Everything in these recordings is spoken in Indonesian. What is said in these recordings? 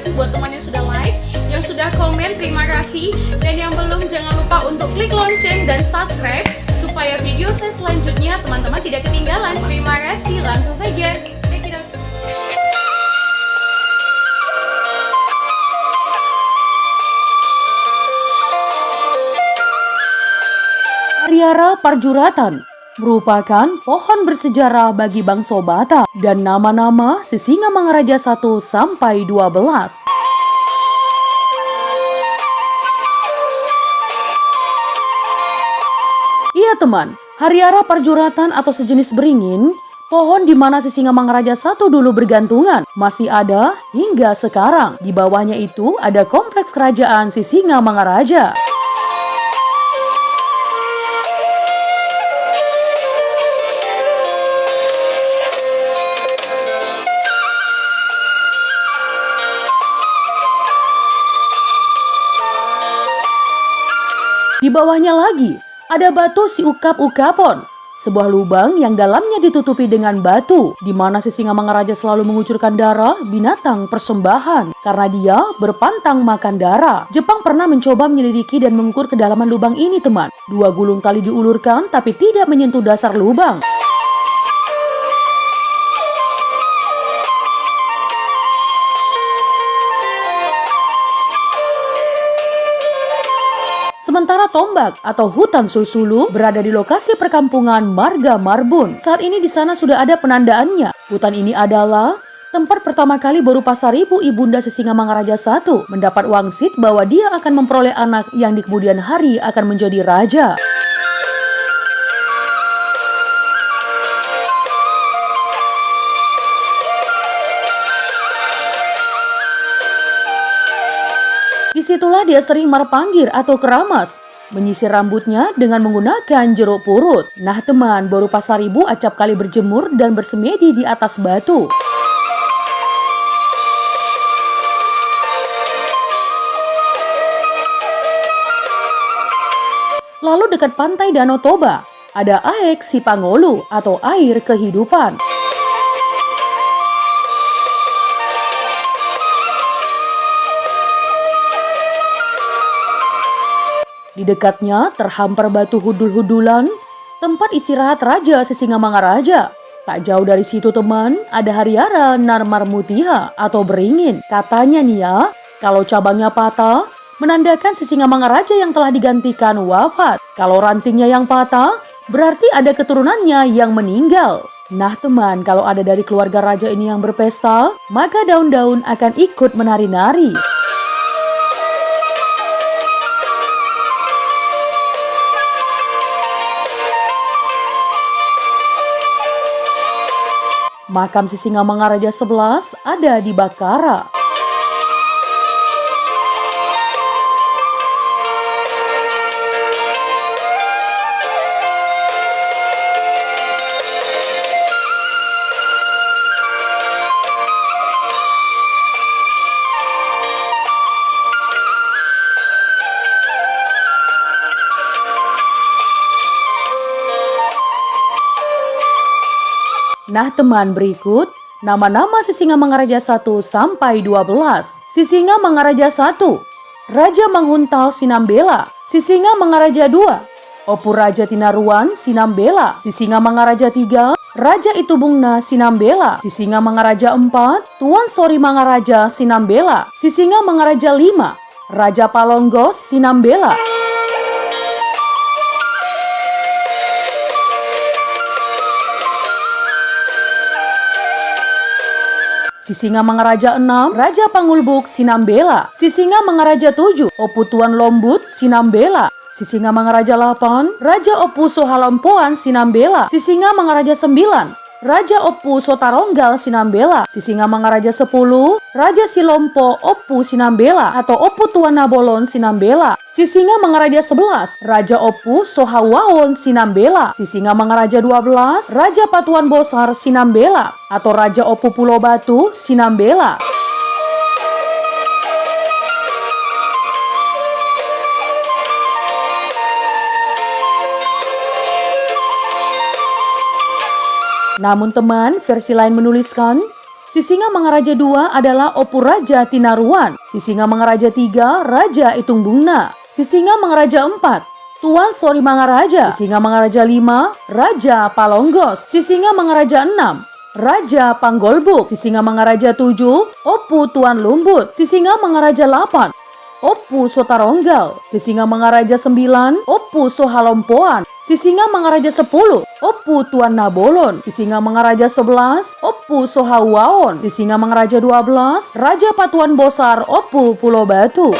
kasih buat teman yang sudah like, yang sudah komen, terima kasih. Dan yang belum, jangan lupa untuk klik lonceng dan subscribe supaya video saya selanjutnya teman-teman tidak ketinggalan. Terima kasih, langsung saja. Check it out. Hariara Parjuratan merupakan pohon bersejarah bagi bangsa Batak dan nama-nama Sisingamangaraja 1 sampai 12. Iya teman, Hariara Parjuratan atau sejenis beringin, pohon di mana Sisingamangaraja 1 dulu bergantungan, masih ada hingga sekarang. Di bawahnya itu ada kompleks kerajaan Sisingamangaraja. Di bawahnya lagi, ada batu si ukap-ukapon, sebuah lubang yang dalamnya ditutupi dengan batu, di mana Sisingamangaraja selalu mengucurkan darah binatang persembahan, karena dia berpantang makan darah. Jepang pernah mencoba menyelidiki dan mengukur kedalaman lubang ini teman. 2 gulung tali diulurkan tapi tidak menyentuh dasar lubang. Sementara tombak atau hutan Sulsulu berada di lokasi perkampungan Marga Marbun. Saat ini di sana sudah ada penandaannya. Hutan ini adalah tempat pertama kali Borupasaribu Ibunda Sisingamangaraja 1 mendapat wangsit bahwa dia akan memperoleh anak yang di kemudian hari akan menjadi raja. Disitulah dia sering marpanggir atau keramas, menyisir rambutnya dengan menggunakan jeruk purut. Nah teman, Borupasaribu acap kali berjemur dan bersemedi di atas batu. Lalu dekat pantai Danau Toba, ada Aek Sipangolu atau air kehidupan. Di dekatnya terhampar batu hudul-hudulan, tempat istirahat Raja Sisingamangaraja. Tak jauh dari situ teman, ada Hariara Narmarmutiha atau beringin. Katanya nih ya, kalau cabangnya patah, menandakan Sisingamangaraja yang telah digantikan wafat. Kalau rantingnya yang patah, berarti ada keturunannya yang meninggal. Nah teman, kalau ada dari keluarga raja ini yang berpesta, maka daun-daun akan ikut menari-nari. Makam Sisingamangaraja 11 ada di Bakara. Nah teman, berikut nama-nama Sisingamangaraja 1 sampai 12. Sisingamangaraja 1, Raja Manghuntal Sinambela. Sisingamangaraja 2, Opu Raja Tinaruan Sinambela. Sisingamangaraja 3, Raja Itubungna Sinambela. Sisingamangaraja 4, Tuan Sori Mangaraja Sinambela. Sisingamangaraja 5, Raja Palonggos Sinambela. Sisingamangaraja 6, Raja Pangulbuk Sinambela. Sisingamangaraja 7, Opu Tuan Lombut Sinambela. Sisingamangaraja 8, Raja Opu Sohalampoan Sinambela. Sisingamangaraja 9, Raja Opu Sotaronggal Sinambela. Sisingamangaraja 10, Raja Silompo Opu Sinambela atau Opu Tuan Nabolon Sinambela. Sisingamangaraja 11, Raja Opu Sohawawon Sinambela. Sisingamangaraja 12, Raja Patuan Bosar Sinambela atau Raja Opu Pulau Batu Sinambela. Namun teman, versi lain menuliskan Sisingamangaraja II adalah Opu Raja Tinaruan. Sisingamangaraja III, Raja Itungbungna. Sisingamangaraja IV, Tuan Sori Mangaraja. Sisingamangaraja V, Raja Palonggos. Sisingamangaraja VI, Raja Panggolbuk. Sisingamangaraja VII, Opu Tuan Lumbut. Sisingamangaraja VIII, Opu Sotaronggal. Sisingamangaraja IX, Opu Sohalompoan. Sisingamangaraja X, Opu Tuan Nabolon. Sisingamangaraja XI, Opu Sohauwaon. Sisingamangaraja XII, Raja Patuan Bosar, Opu Pulau Batu.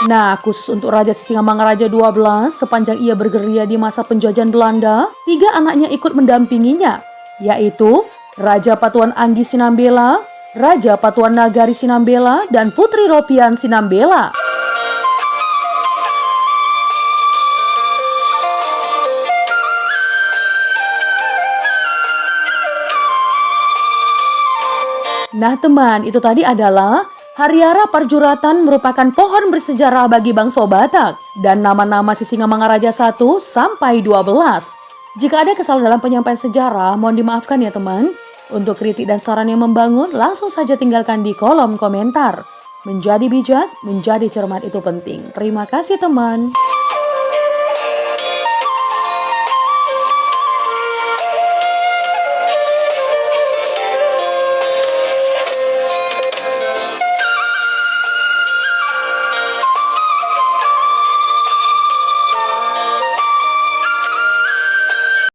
Nah, khusus untuk Raja Sisingamangaraja XII, sepanjang ia bergerilya di masa penjajahan Belanda, 3 anaknya ikut mendampinginya, yaitu Raja Patuan Anggi Sinambela, Raja Patuan Nagari Sinambela, dan Putri Ropian Sinambela. Nah teman, itu tadi adalah Hariara Parjuratan merupakan pohon bersejarah bagi bangsa Batak dan nama-nama Sisingamangaraja 1 sampai 12. Jika ada kesalahan dalam penyampaian sejarah, mohon dimaafkan ya teman. Untuk kritik dan saran yang membangun, langsung saja tinggalkan di kolom komentar. Menjadi bijak, menjadi cermat itu penting. Terima kasih teman.